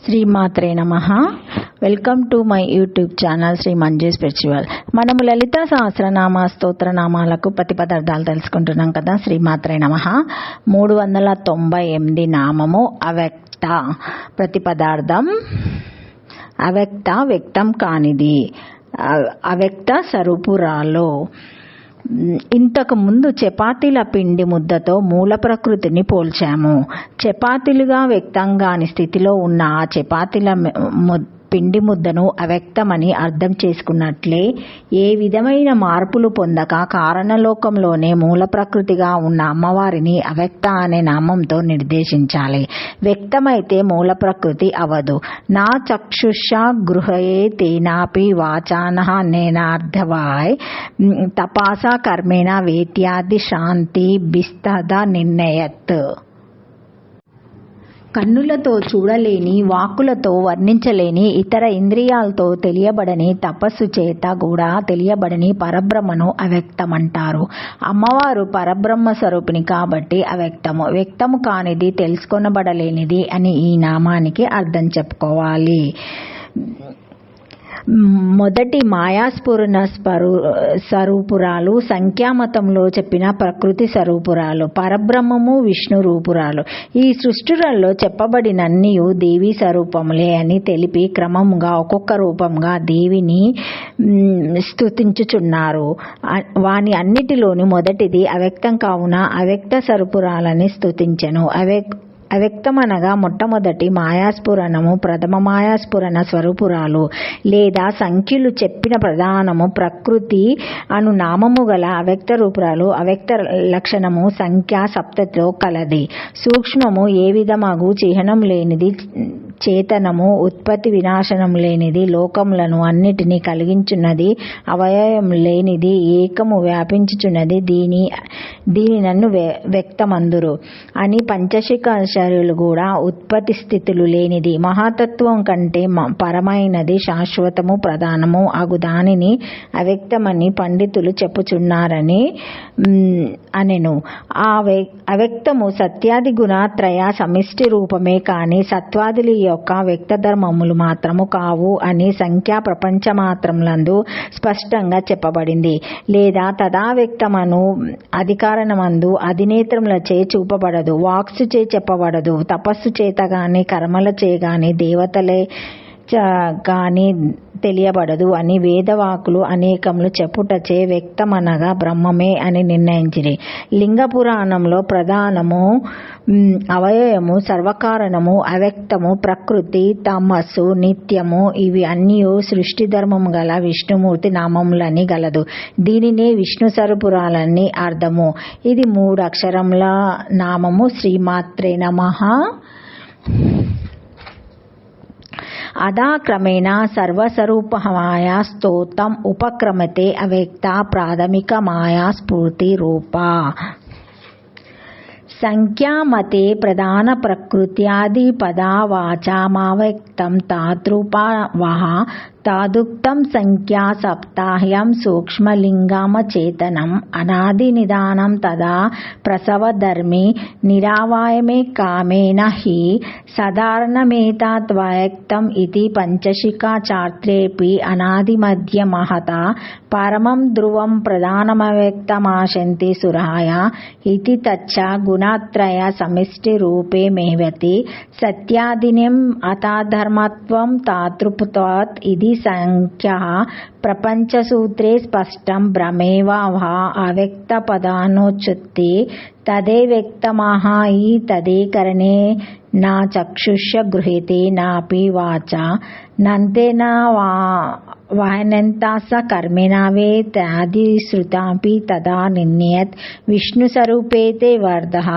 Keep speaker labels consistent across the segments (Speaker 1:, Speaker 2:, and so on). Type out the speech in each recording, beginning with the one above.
Speaker 1: శ్రీమాత్రే నమః. Welcome to my YouTube channel Sri Manju spiritual. మనము లలిత సహస్రనామ స్తోత్రనామాలకు ప్రతిపదార్థాలు తెలుసుకుంటున్నాం కదా. శ్రీమాత్రే నమః. 398 నామము అవ్యక్త. ప్రతిపదార్థం అవ్యక్త, వ్యక్తం కానిది. అవ్యక్త స్వరూపురాలు. ఇంతకు ముందు చపాతీల పిండి ముద్దతో మూల ప్రకృతిని పోల్చాము. చపాతీలుగా వ్యక్తం కాని స్థితిలో ఉన్న ఆ చపాతీల పిండి ముద్దను అవ్యక్తమని అర్థం చేసుకున్నట్లే ఏ విధమైన మార్పులు పొందక కారణలోకంలోనే మూల ప్రకృతిగా ఉన్న అమ్మవారిని అవ్యక్త అనే నామంతో నిర్దేశించాలి. వ్యక్తమైతే మూల ప్రకృతి అవదు. నా చక్షుష గృహయే తేనాపి వాచానః నేనార్థవాయ్ తపాస కర్మేణ వేత్యాది శాంతి బిస్తద నిర్ణయత్. కన్నులతో చూడలేని, వాక్కులతో వర్ణించలేని, ఇతర ఇంద్రియాలతో తెలియబడని, తపస్సు చేత కూడా తెలియబడని పరబ్రహ్మను అవ్యక్తమంటారు. అమ్మవారు పరబ్రహ్మ స్వరూపిణి కాబట్టి అవ్యక్తము. వ్యక్తము కానిది, తెలుసుకొనబడలేనిది అని ఈ నామానికి అర్థం చెప్పుకోవాలి. మొదటి మాయాస్ఫురణ స్వరూపురాలు, సంఖ్యామతంలో చెప్పిన ప్రకృతి స్వరూపురాలు, పరబ్రహ్మము విష్ణు రూపురాలు. ఈ సృష్టిలో చెప్పబడినన్నియు దేవీ స్వరూపములే అని తెలిపి క్రమముగా ఒక్కొక్క రూపంగా దేవిని స్తుతించుచున్నారు. వాని అన్నిటిలోని మొదటిది అవ్యక్తం కావున అవ్యక్త స్వరూపురాలని స్తుతించెను. అవ్యక్తమనగా మొట్టమొదటి మాయాస్ఫురణము, ప్రథమ మాయాస్ఫురణ స్వరూపురాలు లేదా సంఖ్యలు చెప్పిన ప్రధానము ప్రకృతి అను నామము గల అవ్యక్త రూపురాలు. అవ్యక్త లక్షణము సంఖ్య సప్తతిలో కలది. సూక్ష్మము ఏ విధమగు చిహ్నం లేనిది, చేతనము ఉత్పత్తి వినాశనం లేనిది, లోకములను అన్నిటినీ కలిగించున్నది, అవయవం లేనిది, ఏకము వ్యాపించుచున్నది, దీని నన్ను వ్యక్తమందురు అని పంచశీకాచార్యులు కూడా ఉత్పత్తి స్థితులు లేనిది, మహాతత్వం కంటే పరమైనది, శాశ్వతము ప్రధానము అగు దానిని అవ్యక్తమని పండితులు చెప్పుచున్నారని అనెను. ఆ అవ్యక్తము సత్యాది గుణత్రయ సమిష్టి రూపమే కాని సత్వాదుల యొక్క వ్యక్త ధర్మములు మాత్రము కావు అని సంఖ్యా ప్రపంచమాత్రములందు స్పష్టంగా చెప్పబడింది. లేదా తదావ్యక్తమను అధికారణమందు అధినేత్రములచే చూపబడదు, వాక్సుచే చెప్పబడదు, తపస్సు చేత గాని కర్మల చే గాని దేవతలే గాని తెలియబడదు అని వేదవాకులు అనేకములు చెప్పుటచే వ్యక్తమనగా బ్రహ్మమే అని నిర్ణయించిరి. లింగ పురాణంలో ప్రధానము అవయవము, సర్వకారణము, అవ్యక్తము, ప్రకృతి, తమస్సు, నిత్యము ఇవి అన్నీ సృష్టి ధర్మము గల విష్ణుమూర్తి నామములని గలదు. దీనినే విష్ణు స్వరూపురాలని అర్థము. ఇది 3 అక్షరముల నామము. శ్రీమాత్రే నమః. అదా క్రమేణ సర్వస్వరూప మాయా స్తోత్రం ఉపక్రమతే అవ్యక్త ప్రాథమిక మాయా స్ఫూర్తి రూపా. సంఖ్యామతే ప్రధాన ప్రకృత్యాది పదా వాచామావ్యక్తం తాదృపవః తాదుక్తం సంఖ్యా సప్తాహ్యం సూక్ష్మలింగమచేతనం అనాది నిదానం తదా ప్రసవధర్మి నిరావయమే కామేన హి సాధారణమేతద్వ్యక్తం ఇతి పంచశీకాచార్యేపి అనాది మధ్య మహత పరమం ధ్రువం ప్రధానమవ్యక్తమాశంతి సురాయ ఇతి తచ్చ గుణత్రయ సమిష్టి రూపే మేవతి సత్యాదినం అతాధర్మత్వం తాతృపుత్వాత్ ఇది సంఖ్యా ప్రపంచసూత్రే స్పష్టం భ్రమేవ వా అవ్యక్త పదానోచ్యుతే తదే వ్యక్తమః ఈ తదేకరణే నా చక్షుష గృహీతే నాపి వాచ నంతేన వాహనంతాస కర్మేణ వేత్యాది శ్రుతాపి తదా నిర్ణయత్ విష్ణు స్వరూపేతే వర్ధః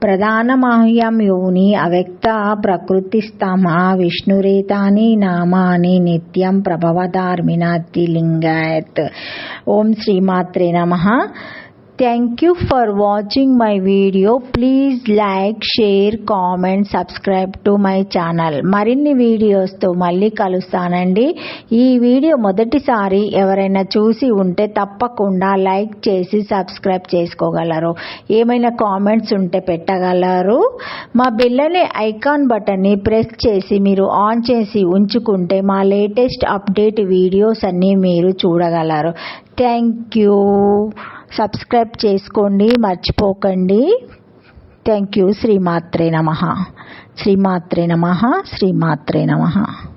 Speaker 1: ప్రధానమహ్యం యోని అవ్యక్త ప్రకృతిస్తమ విష్ణురేతాని నామాని నిత్యం ప్రభవధార్మినాతి లింగాయత్. ఓం శ్రీమాత్రే నమః. Thank you for watching my video. Please like, share, comment, subscribe to my channel. మరిన్ని వీడియోస్తో మళ్ళీ కలుస్తానండి. ఈ వీడియో మొదటిసారి ఎవరైనా చూసి ఉంటే తప్పకుండా లైక్ చేసి సబ్స్క్రైబ్ చేసుకోగలరు. ఏమైనా కామెంట్స్ ఉంటే పెట్టగలరు. మా బెల్ ఐకాన్ బటన్ని ప్రెస్ చేసి మీరు ఆన్ చేసి ఉంచుకుంటే మా లేటెస్ట్ అప్డేట్ వీడియోస్ అన్నీ మీరు చూడగలరు. Thank you. సబ్స్క్రైబ్ చేసుకోండి మర్చిపోకండి. Thank you. శ్రీమాత్రే నమః. శ్రీమాత్రే నమః. శ్రీమాత్రే నమః.